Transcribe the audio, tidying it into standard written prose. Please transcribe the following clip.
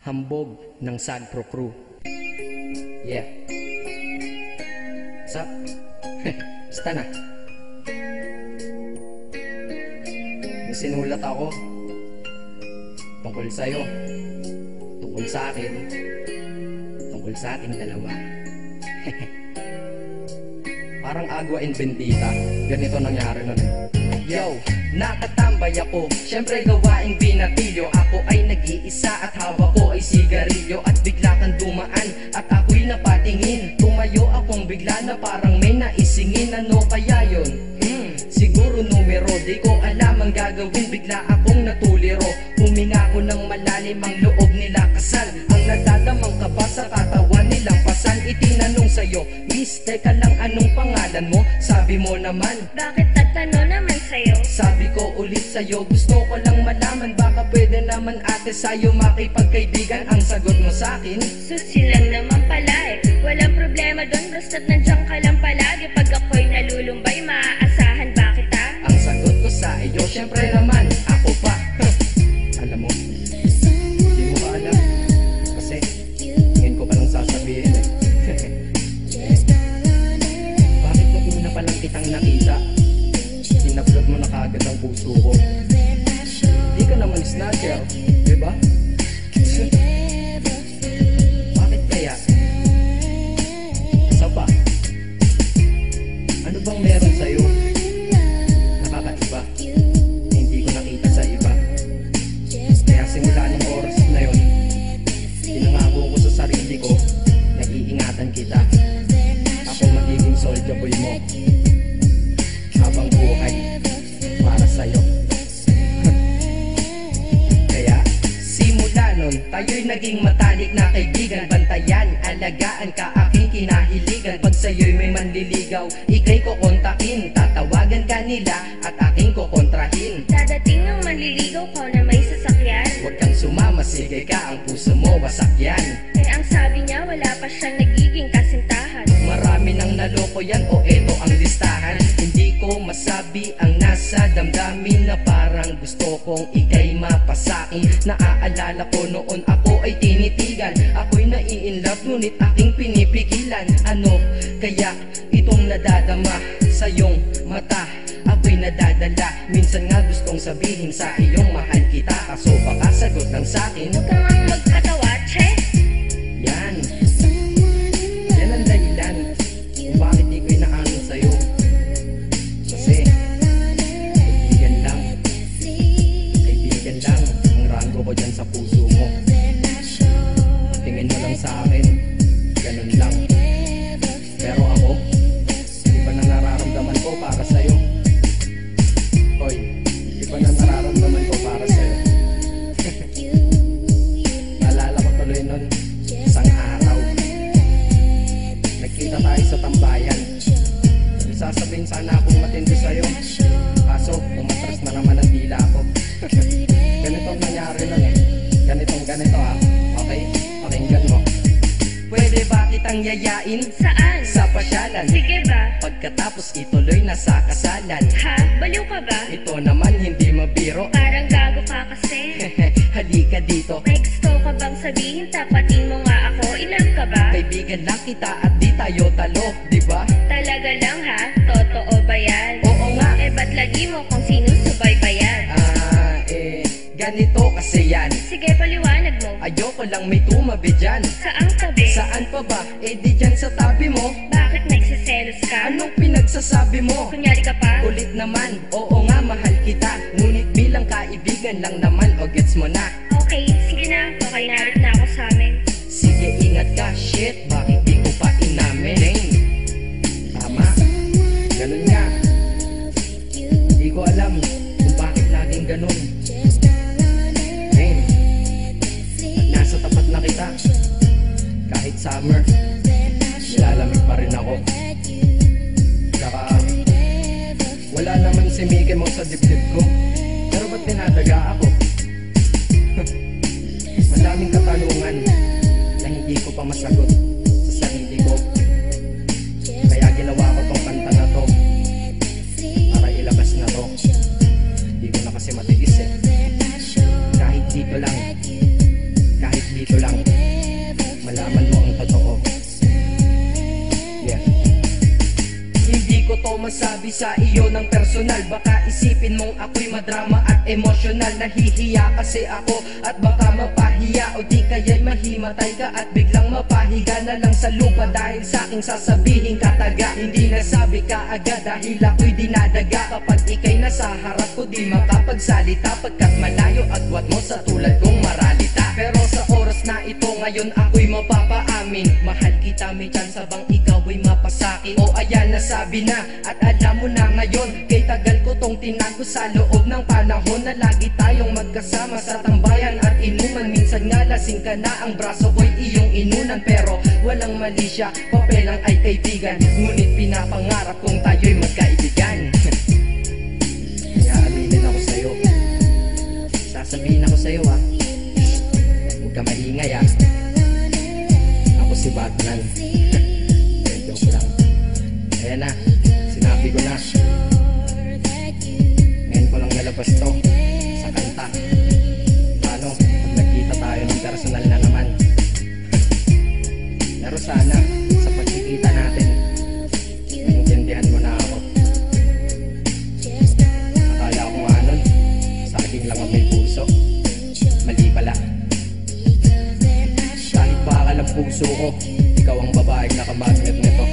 Hambog ng Sagpro Crew. Yeah. What's up? Basta na. May sinulat ako tungkol sa'yo, tungkol sa akin, tungkol sa ating dalawa. Parang agwa and bendita. Ganito nangyari nun. Yo, nakatambay ako, syempre gawaing binatilyo. Ako ay nag-iisa at hawak ko ay sigarilyo. At bigla kang dumaan at ako'y napatingin. Tumayo akong bigla na parang may naisingin. Ano kaya yun? Siguro numero, di ko alam ang gagawin. Bigla akong natuliro. Huminga ko ng malalim, ang loob nila kasal. Ang nagdadamang ka ba sa katawan nilang pasal? Itinanong sa'yo, miss, teka lang, anong pangalan mo? Sabi mo naman, bakit tatanong naman sa'yo? Sabi ko ulit sa'yo, gusto ko lang malaman. Baka pwede naman ate sa'yo makipagkaibigan. Ang sagot mo sa'kin, Susi lang naman pala eh. Walang problema doon, basta't nandiyan ka lang palagi. Pag ako'y nalulumbay, maaasahan ba kita? ang sagot ko sa iyo, syempre naman, ako pa. Alam mo, hindi mo ba alam? Kasi, ngayon ko palang sasabihin eh. Bakit mo una palang kitang nakita? Sinablog mo na kaagad ang puso ko. Di ka naman snatcher, diba? Bakit kaya? Isa pa, ano bang meron sa'yo? Nakakaiba, hindi ko nakita sa iba. Kaya simula ng oras na yun, pinangako ko sa sarili ko, nag-iingatan kita. Ako magiging soldier boy mo habang buhay para sa'yo. Kaya simula nun, tayo'y naging matalik na kaibigan. Bantayan, alagaan ka aking kinahiligan. Pag sa'yo'y may manliligaw, ika'y kukontakin. Tatawagan ka nila at aking kukontrahin. Dadating ng manliligaw ko na may sasakyan. Huwag kang sumama, sige ka, ang puso mo wasak yan. Eh ang sabi niya, wala pa siyang nagiging kasintahan. Marami nang naloko yan, o eto ang listahan. Hindi ko masabi ang nasa damdamin, na parang gusto kong ika'y mapasain. Naaalala ko noon ako ay tinitigan. Ako'y nai-inlove ngunit aking pinipigilan. Ano kaya itong nadadama sa iyong mata? Ako'y nadadala, minsan nga gustong sabihin sa iyong mahal kita. Kaso baka sagot lang sa'kin, Huwag kang ang magkatawa, che. yan ang dahilan kung bakit di ko inaamin sa'yo. Kasi kaibigan lang ang rango ko dyan sa puso mo. Tingin mo lang sa akin, ganun lang. Pero ako, iba na nararamdaman ko para sa'yo. Hoy, iba na nararamdaman ko para sa'yo. Naalala ko tuloy nun, isang araw nagkita tayo sa tambayan. Sasabihin sana akong matindi sa'yo, kaso umatras na naman ang dila ko. Ganito ang nangyari nun eh. Ganito ha. Okay? Pakinggan mo. Pwede ba kitang yayain Saan? sa pasyalan? Sige ba? Pagkatapos ituloy na sa kasalan. Ha? Baliw ka ba? Ito naman hindi mabiro. Parang gago ka kasi. Halika dito. May gusto ka bang sabihin? Tapatin mo nga ako. Ilan ka ba? Kaibigan lang kita at di tayo talo, di ba? Talaga lang ha? Totoo ba yan? Oo nga. Eh ba't lagi mo kung sinusubaybayan? Ganito kasi yan. Sige, paliwanag mo. Ayoko lang may tumabi dyan. Saang tabi? Saan pa ba? Eh di dyan sa tabi mo. Bakit nagsiselos ka? Anong pinagsasabi mo? Kunyari ka pa? Ulit naman, oo nga mahal kita. Ngunit bilang kaibigan lang naman, o gets mo na. Okay, sige na. Okay, narit na ako sa amin. Sige ingat ka, shit, bakit di ko pa inamin? Dang. Tama, ganun nga. Di ko alam kung bakit laging ganun. Dang. At nasa tapat na kita. Kahit summer, nilalamig pa rin ako. Saka wala naman si Mickey Mouse sa dibdib ko. Pero ba't tinadaga ako? Madaming katanungan na hindi ko pa masagot sa sarili ko. Kaya ginawa ko tong kanta na to para ilabas na to. Hindi ko na kasi matiis eh. Kahit dito lang, kahit dito masabi sa iyo ng personal. Baka isipin mong ako'y madrama at emosyonal. Nahihiya kasi ako at baka mapahiya, o di kaya'y mahimatay ka at biglang mapahiga na lang sa lupa dahil sa aking sasabihin kataga. Hindi nasabi ka agad dahil ako'y dinadaga. Kapag ika'y nasa harap ko di makapagsalita, pagkat malayo agwat mo sa tulad kong maralita. Pero sa oras na ito ngayon ako'y mapapaamin, mahal kita, may tsansa bang ikaw ay mapasakin? O ayan, nasabi na at alam mo na ngayon. Kay tagal ko tong tinago sa loob ng panahon na lagi tayong magkasama sa tambayan at inuman. Minsan nga lasing ka na, ang braso ko'y iyong inunan. Pero walang mali siya, papelang ay kaibigan, ngunit pinapangarap kong tayo'y magkaibigan. Kaya aminin ako sa'yo, sasabihin ako sa'yo ha, huwag ka maingay ha. Ako si Batman. Joke lang. Ayan na, sinabi ko na. Ngayon ko lang nalabas to sa kanta. Paano pag nagkita tayo ng personal na naman? Pero sana sa pagkikita natin maintindihan mo na ako. Akala ko nga nun saging lang ang may puso, mali pala. Kahit bakal ang puso ko, ikaw ang babaeng nakamagnet nito.